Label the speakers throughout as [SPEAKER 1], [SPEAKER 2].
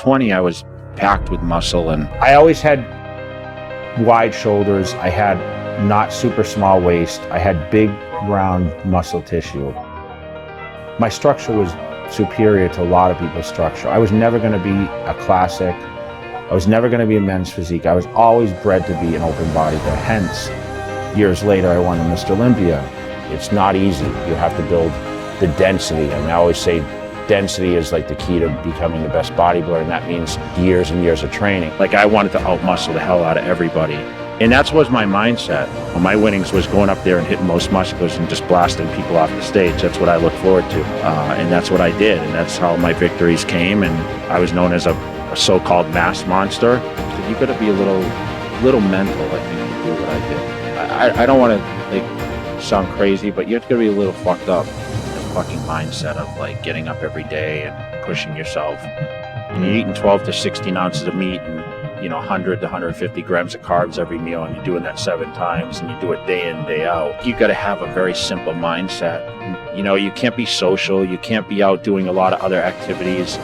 [SPEAKER 1] 20, I was packed with muscle, and I always had wide shoulders. I had not super small waist. I had big, round muscle tissue. My structure was superior to a lot of people's structure. I was never going to be a classic. I was never going to be a men's physique. I was always bred to be an open bodybuilder. Hence, years later, I won the Mr. Olympia. It's not easy. You have to build the density. I mean, I always say density is like the key to becoming the best bodybuilder, and that means years and years of training. Like, I wanted to outmuscle the hell out of everybody. And that was my mindset. My winnings was going up there and hitting most musculars and just blasting people off the stage. That's what I look forward to. And that's what I did. And that's how my victories came. And I was known as a so-called mass monster. So you gotta be a little mental, I think, to do what I did. I don't want to like sound crazy, but you have to be a little fucked up. The fucking mindset of like getting up every day and pushing yourself. And you're eating 12 to 16 ounces of meat and 100 to 150 grams of carbs every meal, and you're doing that 7 times, and you do it day in, day out. You got to have a very simple mindset. You can't be social. You can't be out doing a lot of other activities.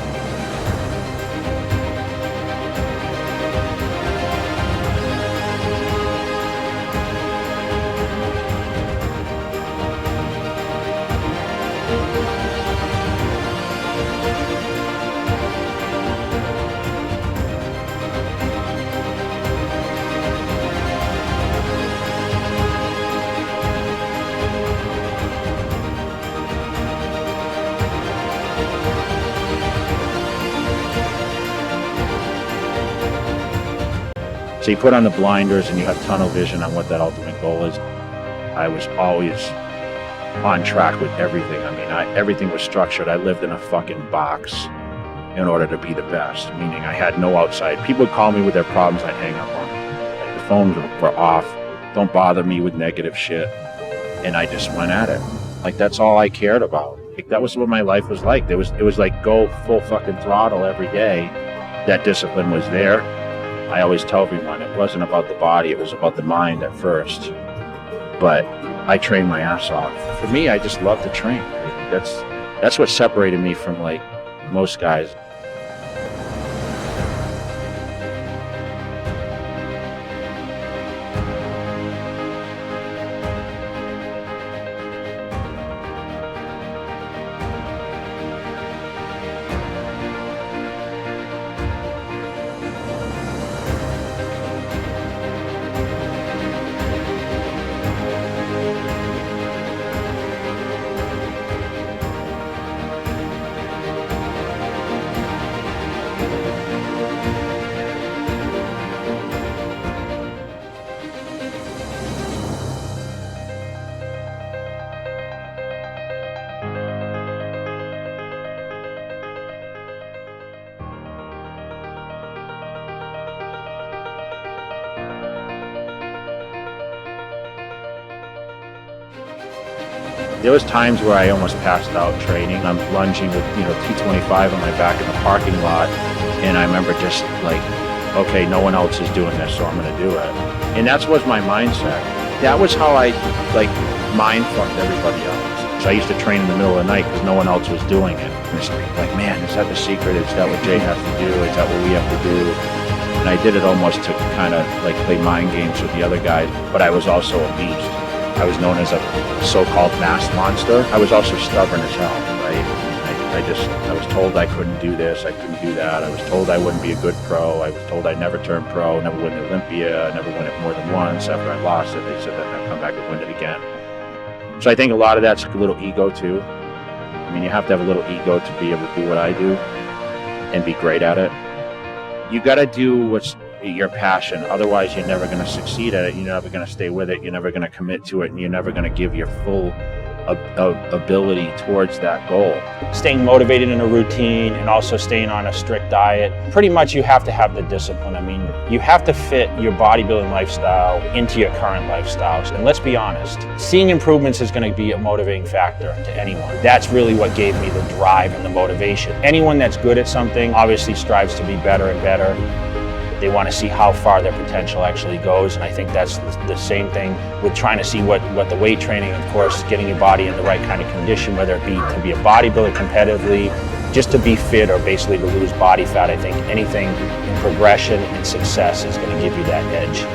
[SPEAKER 1] So you put on the blinders and you have tunnel vision on what that ultimate goal is. I was always on track with everything. I mean, everything was structured. I lived in a fucking box in order to be the best, meaning I had no outside. People would call me with their problems, I'd hang up on them. Like, the phones were off. Don't bother me with negative shit. And I just went at it. Like, that's all I cared about. Like, that was what my life was like. It was like go full fucking throttle every day. That discipline was there. I always tell everyone it wasn't about the body, it was about the mind at first. But I trained my ass off. For me, I just love to train. That's what separated me from like most guys. There was times where I almost passed out training. I'm lunging with 225 on my back in the parking lot, and I remember just like, okay, no one else is doing this, so I'm going to do it. And that was my mindset. That was how I like mind fucked everybody else. So I used to train in the middle of the night because no one else was doing it. And it's like, man, is that the secret? Is that what Jay has to do? Is that what we have to do? And I did it almost to kind of like play mind games with the other guys, but I was also a beast. I was known as a so-called mass monster. I was also stubborn as hell, right? I was told I couldn't do this, I couldn't do that. I was told I wouldn't be a good pro. I was told I'd never turn pro, never win the Olympia, never win it more than once. After I lost it, they said that I'd come back and win it again. So I think a lot of that's a little ego too. I mean, you have to have a little ego to be able to do what I do and be great at it. You gotta do what's your passion, otherwise you're never going to succeed at it. You're never going to stay with it. You're never going to commit to it, and you're never going to give your full ability towards that goal.
[SPEAKER 2] Staying motivated in a routine and also staying on a strict diet. Pretty much you have to have the discipline. I mean, you have to fit your bodybuilding lifestyle into your current lifestyles. And let's be honest, seeing improvements is going to be a motivating factor to anyone. That's really what gave me the drive and the motivation. Anyone that's good at something obviously strives to be better and better. They want to see how far their potential actually goes, and I think that's the same thing with trying to see what the weight training, of course, getting your body in the right kind of condition, whether it be to be a bodybuilder competitively, just to be fit or basically to lose body fat. I think anything in progression and success is going to give you that edge.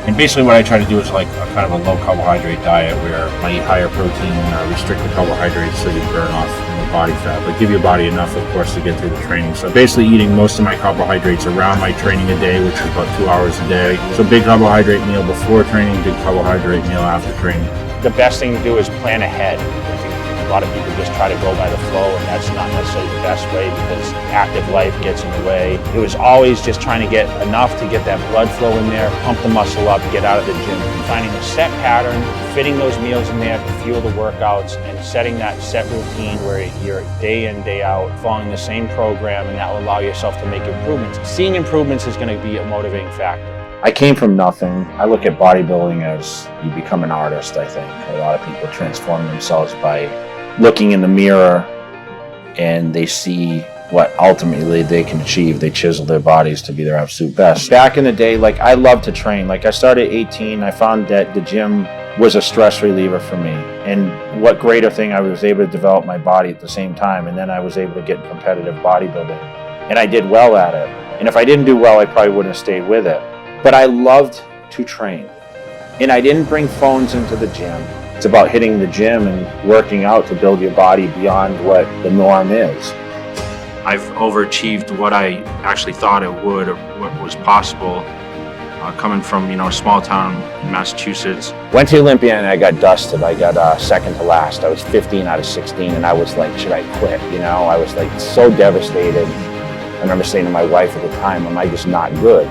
[SPEAKER 3] And basically what I try to do is like a kind of a low carbohydrate diet where I eat higher protein, restrict the carbohydrates so you burn off body fat, but give your body enough, of course, to get through the training. So basically eating most of my carbohydrates around my training a day, which is about 2 hours a day. So big carbohydrate meal before training, big carbohydrate meal after training.
[SPEAKER 2] The best thing to do is plan ahead. I think a lot of people just try to go by the flow, and that's not necessarily the best way because active life gets in the way. It was always just trying to get enough to get that blood flow in there, pump the muscle up, get out of the gym. Finding a set pattern, fitting those meals in there to fuel the workouts, and setting that set routine where you're day in, day out, following the same program, and that will allow yourself to make improvements. Seeing improvements is going to be a motivating factor.
[SPEAKER 1] I came from nothing. I look at bodybuilding as you become an artist, I think. A lot of people transform themselves by looking in the mirror and they see what ultimately they can achieve. They chisel their bodies to be their absolute best. Back in the day, like I loved to train. Like I started at 18, I found that the gym was a stress reliever for me. And what greater thing, I was able to develop my body at the same time. And then I was able to get competitive bodybuilding. And I did well at it. And if I didn't do well, I probably wouldn't have stayed with it. But I loved to train. And I didn't bring phones into the gym. It's about hitting the gym and working out to build your body beyond what the norm is.
[SPEAKER 3] I've overachieved what I actually thought it would or what was possible. Coming from, a small town in Massachusetts.
[SPEAKER 1] Went to Olympia and I got dusted. I got second to last. I was 15 out of 16 and I was like, should I quit? I was like so devastated. I remember saying to my wife at the time, am I just not good?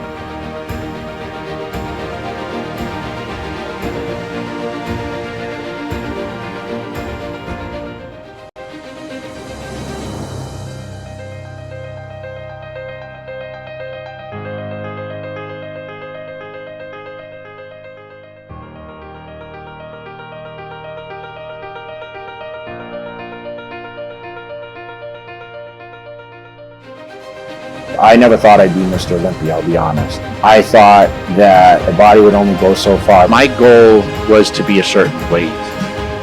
[SPEAKER 1] I never thought I'd be Mr. Olympia, I'll be honest. I thought that the body would only go so far. My goal was to be a certain weight.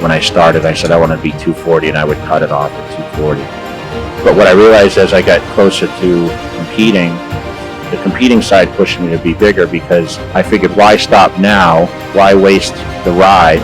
[SPEAKER 1] When I started, I said I wanted to be 240 and I would cut it off at 240. But what I realized as I got closer to competing, the competing side pushed me to be bigger because I figured why stop now? Why waste the ride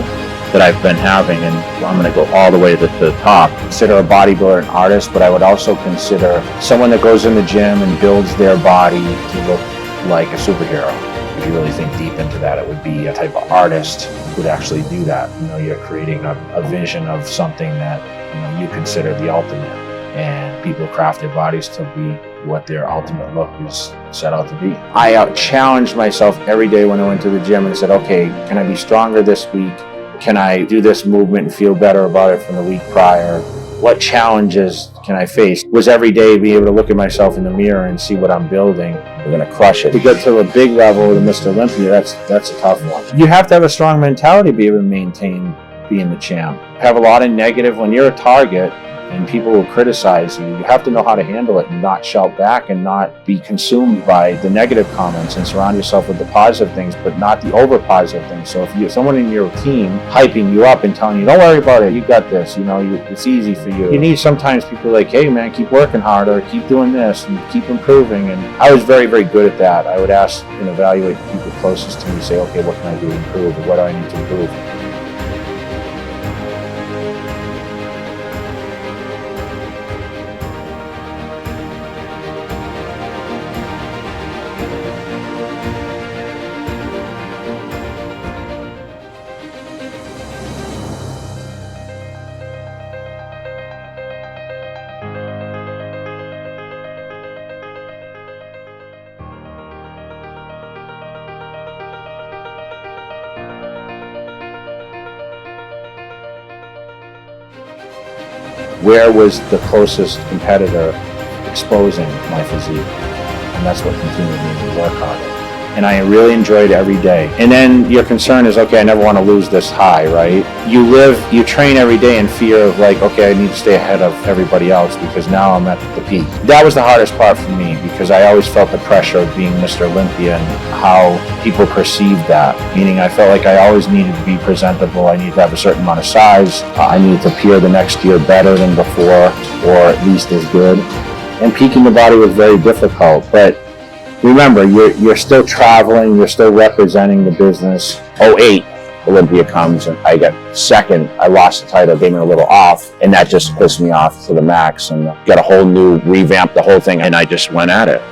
[SPEAKER 1] that I've been having, and I'm going to go all the way to the top. Consider a bodybuilder an artist, but I would also consider someone that goes in the gym and builds their body to look like a superhero. If you really think deep into that, it would be a type of artist who would actually do that. You're creating a vision of something that you consider the ultimate, and people craft their bodies to be what their ultimate look is set out to be. I challenged myself every day when I went to the gym and said, okay, can I be stronger this week? Can I do this movement and feel better about it from the week prior? What challenges can I face? Was every day be able to look at myself in the mirror and see what I'm building. We're gonna crush it. To get to a big level to Mr. Olympia, that's a tough one. You have to have a strong mentality to be able to maintain being the champ. Have a lot of negative when you're a target and people will criticize you. You have to know how to handle it and not shout back and not be consumed by the negative comments, and surround yourself with the positive things, but not the over positive things. So if you're someone in your team hyping you up and telling you, don't worry about it, you got this, it's easy for you. You need sometimes people like, hey man, keep working harder, keep doing this, and keep improving. And I was very, very good at that. I would ask and evaluate the people closest to me, say, okay, what can I do to improve? Or what do I need to improve? where was the closest competitor exposing my physique? And that's what continued me to work harder. And I really enjoyed every day. And then your concern is, okay, I never want to lose this high, right? You train every day in fear of like, okay, I need to stay ahead of everybody else because now I'm at the peak. That was the hardest part for me because I always felt the pressure of being Mr. Olympia and how people perceived that. Meaning I felt like I always needed to be presentable. I needed to have a certain amount of size. I needed to appear the next year better than before, or at least as good. And peaking the body was very difficult, but remember, you're still traveling, you're still representing the business. 08, Olympia comes and I get second. I lost the title, gave me a little off, and that just pissed me off to the max and got a whole new revamp, the whole thing, and I just went at it.